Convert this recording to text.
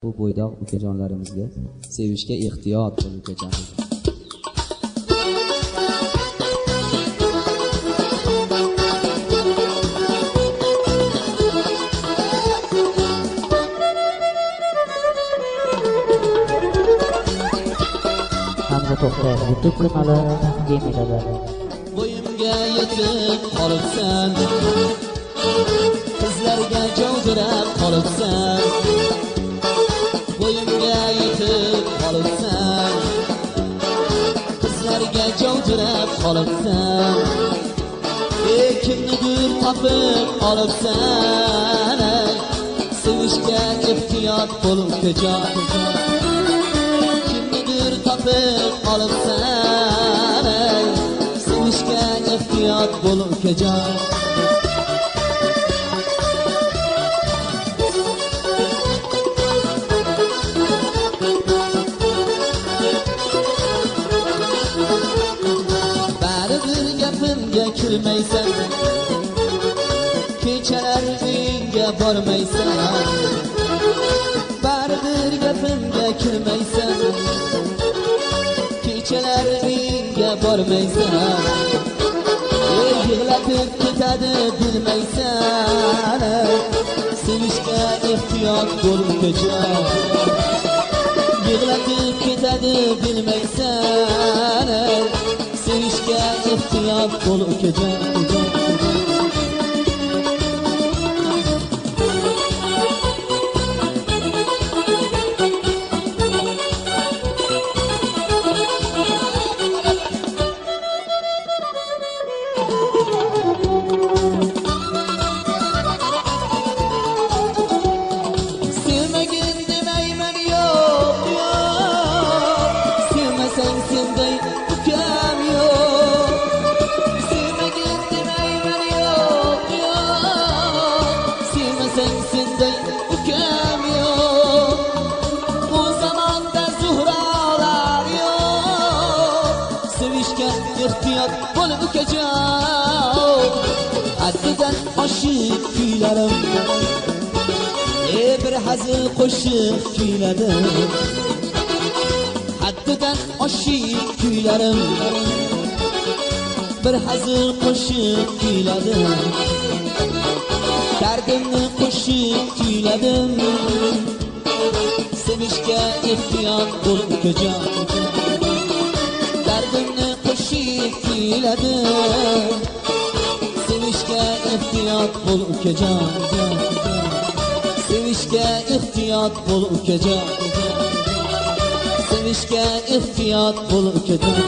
Bu bo'ydoq ukajonlarimizga sevishga ehtiyot bo'l ukajon. Hamza To'xtayev YouTube kanali taqdim etadi. Bo'yimga yetib qolibsan, qizlarga javdirab qolibsan. Bo'yimga yetib qolibsan, qizlarga javdirab qolibsan. Kimnidir topib olibsan, sevishga ehtiyot bo'l ukajon. Kimnidir topib olibsan, sevishga ehtiyot bo'l ukajon. Baribir gapimga kirmaysan, kechalar uyingga bormaysan. Baribir gapimga kirmaysan, kechalar uyingga bormaysan. Yig'latib ketadi bilmaysan, sevishga ehtiyot bo'l ukajon. Yig'latib ketadi bilmaysan, sevishga ehtiyot bo'l ukajon. Sevmagin demayman yo'q, yo'q. Sevmasang senday ukam yo'q. Sevmagin demayman yo'q, yo'q. Sevmasang senday ukam yo'q. Bu zamonda zuhrolar yo'q. Sevishga ehtiyot bo'l ukajon. Haddidan oshib kuylarim, bir hazil qo'shiq kuyladim. Haddidan oshib kuylarim, bir hazil qo'shiq kuyladim. Dardimni qo'shib kuyladim, sevishga ehtiyot bo'l ukajon. Dardimni qo'shib kuyladim, sevishga ehtiyot bo'l ukajon. Sevishga ehtiyot bo'l ukajon. Sevishga ehtiyot bo'l ukajon.